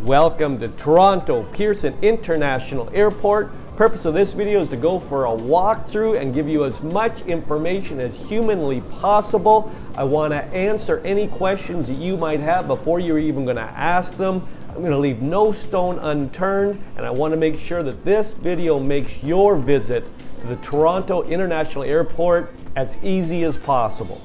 Welcome to Toronto Pearson International Airport. Purpose of this video is to go for a walkthrough and give you as much information as humanly possible. I want to answer any questions that you might have before you're even going to ask them. I'm going to leave no stone unturned, and I want to make sure that this video makes your visit to the Toronto International Airport as easy as possible.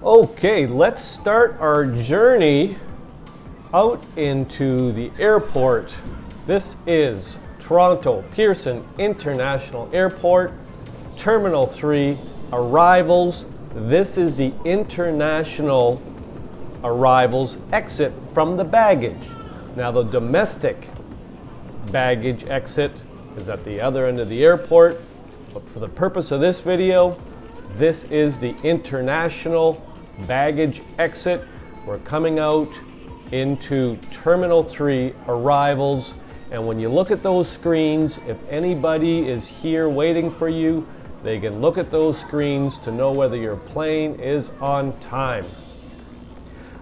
Okay, let's start our journey out into the airport. This is Toronto Pearson International Airport, Terminal 3, arrivals. This is the international arrivals exit from the baggage. Now the domestic baggage exit is at the other end of the airport, but for the purpose of this video, this is the international baggage exit. We're coming out into Terminal 3 arrivals, and when you look at those screens, if anybody is here waiting for you, they can look at those screens to know whether your plane is on time.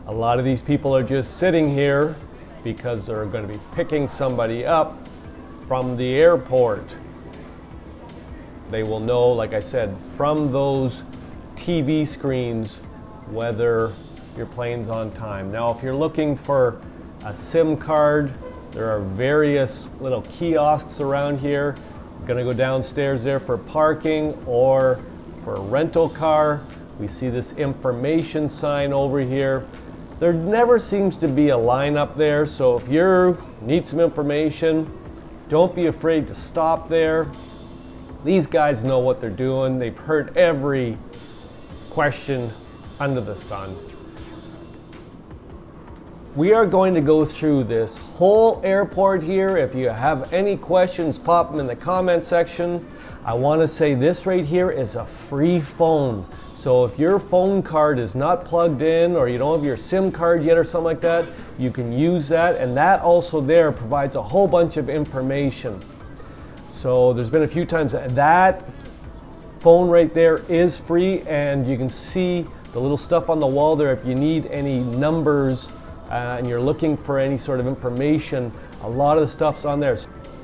A lot of these people are just sitting here because they're going to be picking somebody up from the airport. They will know, like I said, from those TV screens whether your plane's on time. Now, if you're looking for a SIM card, there are various little kiosks around here. You're gonna go downstairs there for parking or for a rental car. We see this information sign over here. There never seems to be a line up there, so if you need some information, don't be afraid to stop there. These guys know what they're doing. They've heard every question under the sun. We are going to go through this whole airport here. If you have any questions, pop them in the comment section. I want to say this right here is a free phone. So if your phone card is not plugged in or you don't have your SIM card yet or something like that, you can use that, and that also there provides a whole bunch of information. So there's been a few times that phone right there is free, and you can see the little stuff on the wall there. If you need any numbers and you're looking for any sort of information, a lot of the stuff's on there.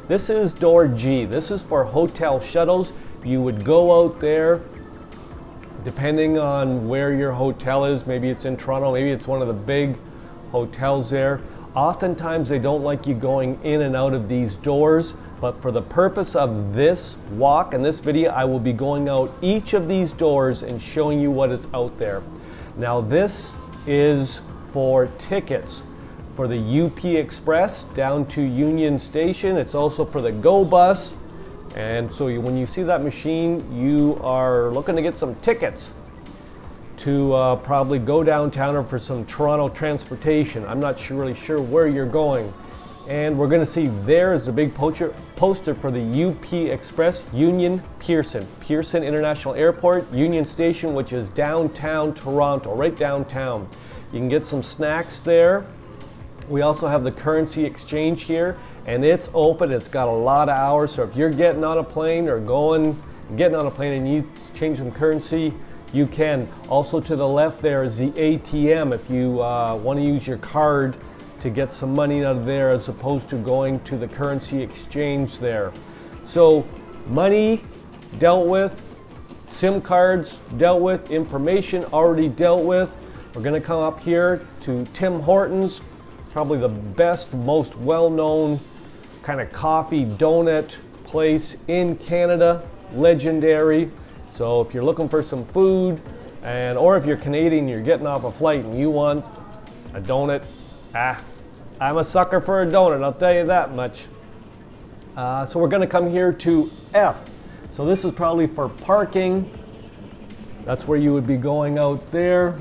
This is door G. This is for hotel shuttles. You would go out there, depending on where your hotel is. Maybe it's in Toronto, maybe it's one of the big hotels there. Oftentimes they don't like you going in and out of these doors, but for the purpose of this walk and this video, I will be going out each of these doors and showing you what is out there. Now this is for tickets for the UP Express down to Union Station. It's also for the Go Bus, and so when you see that machine, you are looking to get some tickets to probably go downtown or for some Toronto transportation. I'm not really sure where you're going. And we're gonna see there's a big poster for the UP Express, Union Pearson International Airport, Union Station, which is downtown Toronto, right downtown. You can get some snacks there. We also have the currency exchange here, and it's open. It's got a lot of hours, so if you're getting on a plane or getting on a plane and you need to change some currency, you can. Also to the left there is the ATM if you want to use your card to get some money out of there as opposed to going to the currency exchange there. So money dealt with, SIM cards dealt with, information already dealt with. We're going to come up here to Tim Hortons, probably the best, most well-known kind of coffee donut place in Canada, legendary. So if you're looking for some food, or if you're Canadian, you're getting off a flight and you want a donut, I'm a sucker for a donut, I'll tell you that much. So we're gonna come here to F. So this is probably for parking. That's where you would be going out there.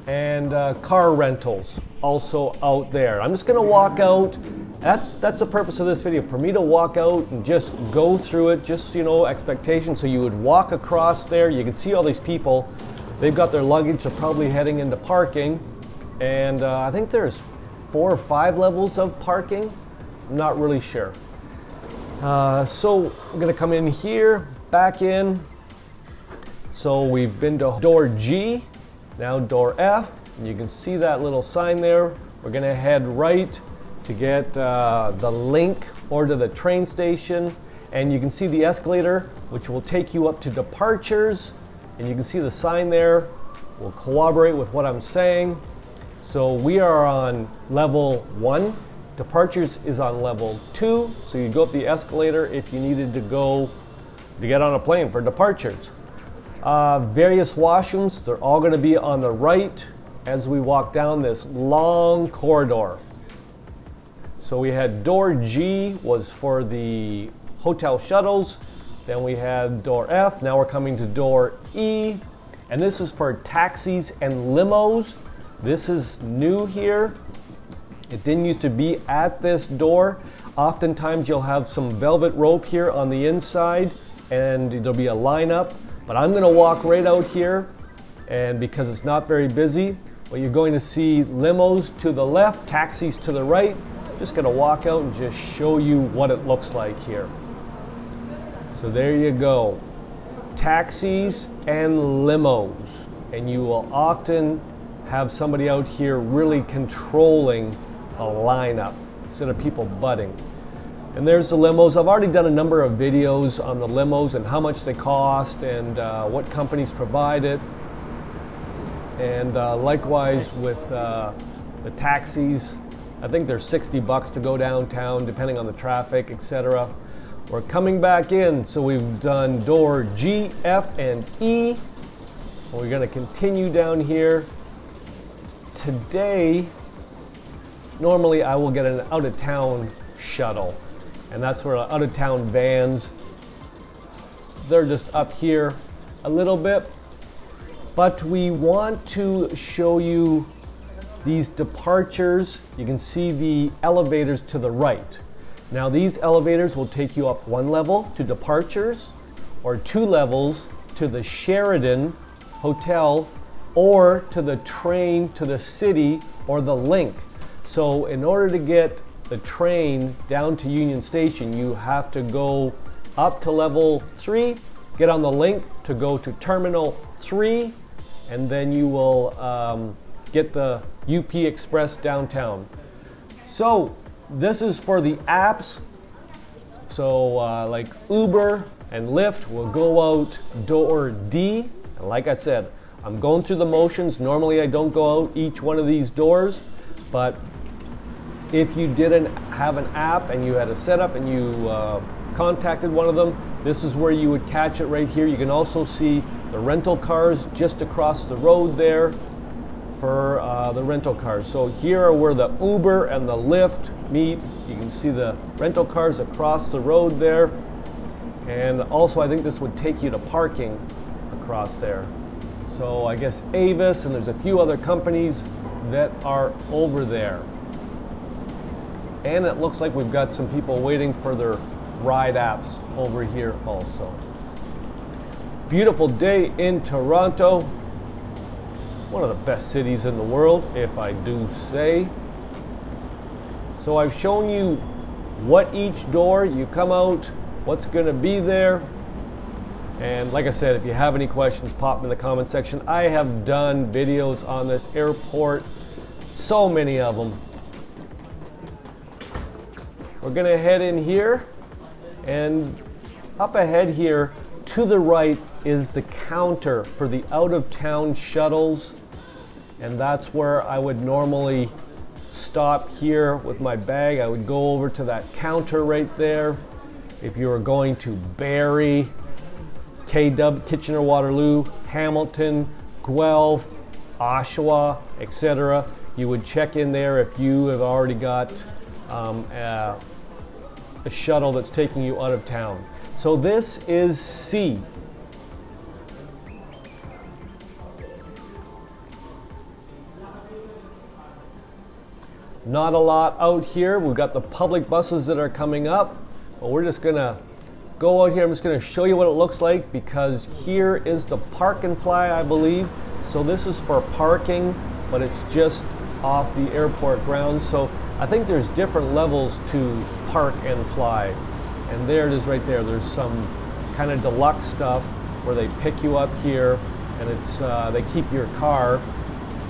And car rentals also out there. I'm just gonna walk out. That's the purpose of this video, for me to walk out and just go through it, just, you know, expectation. So you would walk across there, you can see all these people. They've got their luggage, they're probably heading into parking. And I think there's 4 or 5 levels of parking. I'm not really sure. So we're gonna come in here, back in. So we've been to door G, now door F, and you can see that little sign there. We're gonna head right to get the link or to the train station, and you can see the escalator, which will take you up to departures, and you can see the sign there will corroborate with what I'm saying. So we are on level 1. Departures is on level 2, so you go up the escalator if you needed to go to get on a plane for departures. Various washrooms, they're all going to be on the right as we walk down this long corridor. So we had door G was for the hotel shuttles, then we had door F, now we're coming to door E, and this is for taxis and limos. This is new here. It didn't used to be at this door. Oftentimes you'll have some velvet rope here on the inside and there'll be a lineup, but I'm gonna walk right out here, and because it's not very busy, but you're going to see limos to the left, taxis to the right. Just gonna walk out and just show you what it looks like here. So there you go, taxis and limos, and you will often have somebody out here really controlling a lineup instead of people butting. And there's the limos. I've already done a number of videos on the limos and how much they cost and what companies provide it. And likewise with the taxis, I think they're 60 bucks to go downtown depending on the traffic, etc. We're coming back in, so we've done door G, F, and E. And we're going to continue down here. Today, normally I will get an out-of-town shuttle, and that's where out-of-town vans, they're just up here a little bit. But we want to show you these departures. You can see the elevators to the right. Now these elevators will take you up 1 level to departures, or 2 levels to the Sheraton Hotel, or to the train to the city or the link. So in order to get the train down to Union Station, you have to go up to level 3, get on the link to go to Terminal 3, and then you will get the UP Express downtown. So this is for the apps. So like Uber and Lyft will go out door D. And like I said, I'm going through the motions. Normally I don't go out each one of these doors, but if you didn't have an app and you had a setup and you contacted one of them, this is where you would catch it right here. You can also see the rental cars just across the road there for the rental cars. So here are where the Uber and the Lyft meet. You can see the rental cars across the road there. And also I think this would take you to parking across there. So I guess Avis, and there's a few other companies that are over there. And it looks like we've got some people waiting for their ride apps over here also. Beautiful day in Toronto. One of the best cities in the world, if I do say. So I've shown you what each door, you come out, what's going to be there. And like I said, if you have any questions, pop them in the comment section. I have done videos on this airport, so many of them. We're gonna head in here, and up ahead here to the right is the counter for the out-of-town shuttles, and that's where I would normally stop here with my bag. I would go over to that counter right there. If you were going to Barrie, KW, Kitchener-Waterloo, Hamilton, Guelph, Oshawa, etc., you would check in there if you have already got a shuttle that's taking you out of town. So this is C. Not a lot out here. We've got the public buses that are coming up, but we're just gonna go out here. I'm just gonna show you what it looks like, because here is the park and fly, I believe. So this is for parking, but it's just off the airport grounds. So I think there's different levels to park and fly. And there it is right there. There's some kind of deluxe stuff where they pick you up here, and it's they keep your car,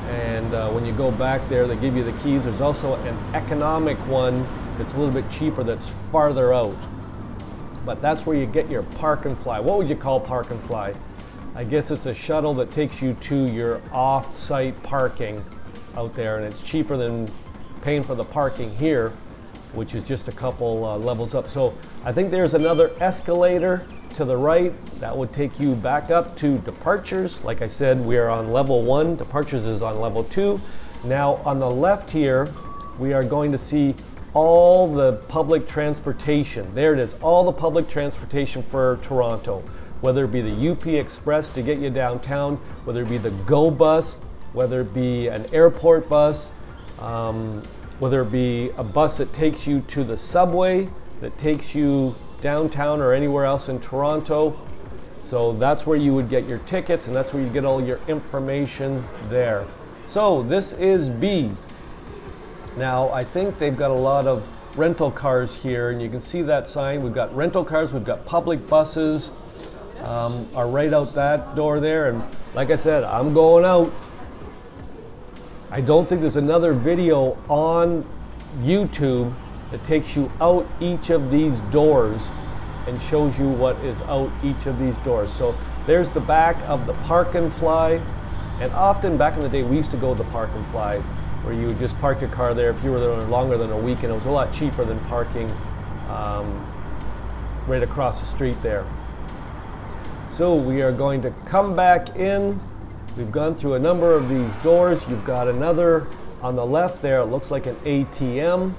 and when you go back there they give you the keys. There's also an economic one that's a little bit cheaper, that's farther out, but that's where you get your park and fly. What would you call park and fly? I guess it's a shuttle that takes you to your off-site parking out there, and it's cheaper than paying for the parking here, which is just a couple levels up. So I think there's another escalator to the right that would take you back up to departures. Like I said, we are on level 1, departures is on level 2. Now on the left here, we are going to see all the public transportation. There it is, all the public transportation for Toronto, whether it be the UP Express to get you downtown, whether it be the GO bus, whether it be an airport bus, whether it be a bus that takes you to the subway, that takes you downtown or anywhere else in Toronto. So that's where you would get your tickets, and that's where you get all your information there. So this is B. Now I think they've got a lot of rental cars here, and you can see that sign. We've got rental cars, we've got public buses are right out that door there, and like I said, I'm going out. I don't think there's another video on YouTube that takes you out each of these doors and shows you what is out each of these doors. So there's the back of the park and fly, and often back in the day we used to go to the park and fly, where you would just park your car there if you were there longer than a week, and it was a lot cheaper than parking right across the street there. So we are going to come back in. We've gone through a number of these doors. You've got another on the left there. It looks like an ATM.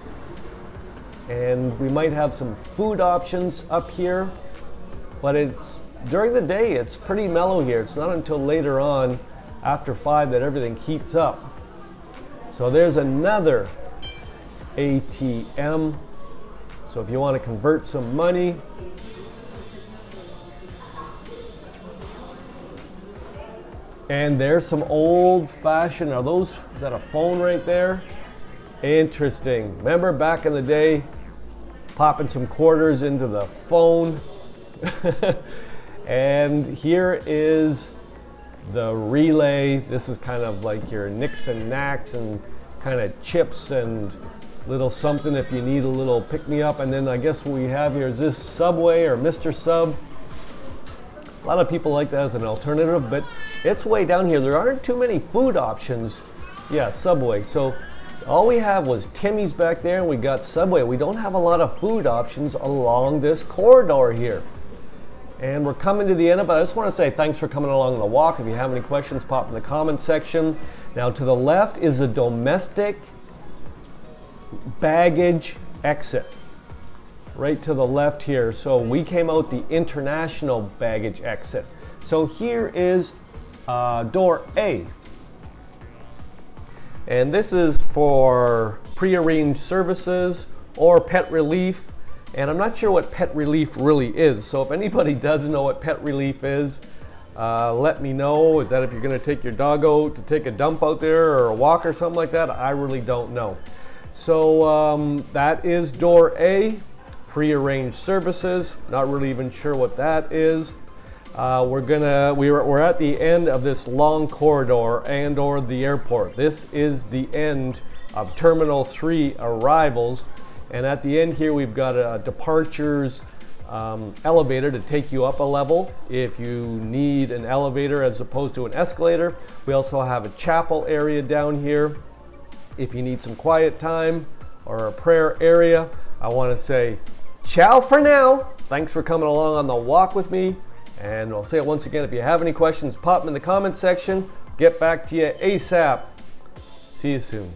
And we might have some food options up here. But it's during the day, it's pretty mellow here. It's not until later on, after 5, that everything heats up. So there's another ATM. So if you want to convert some money, and there's some old-fashioned, is that a phone right there? Interesting. Remember back in the day, popping some quarters into the phone? And here is the relay. This is kind of like your nicks and knacks and kind of chips and little something if you need a little pick-me-up. And then I guess what we have here is this Subway or Mr. Sub. A lot of people like that as an alternative, but it's way down here. There aren't too many food options. Yeah, Subway. So all we have was Timmy's back there, and we got Subway. We don't have a lot of food options along this corridor here. And we're coming to the end of it. I just want to say thanks for coming along the walk. If you have any questions, pop in the comment section. Now to the left is a domestic baggage exit. Right to the left here. So we came out the international baggage exit. So here is door A. And this is for prearranged services or pet relief. And I'm not sure what pet relief really is. So if anybody does know what pet relief is, let me know. Is that if you're going to take your dog out to take a dump out there or a walk or something like that? I really don't know. So that is door A. Prearranged services, not really even sure what that is. We're at the end of this long corridor and or the airport. This is the end of Terminal 3 arrivals, and at the end here we've got a departures elevator to take you up a level if you need an elevator as opposed to an escalator. We also have a chapel area down here if you need some quiet time or a prayer area. I want to say ciao for now. Thanks for coming along on the walk with me. And I'll say it once again, if you have any questions, pop them in the comment section. Get back to you ASAP. See you soon.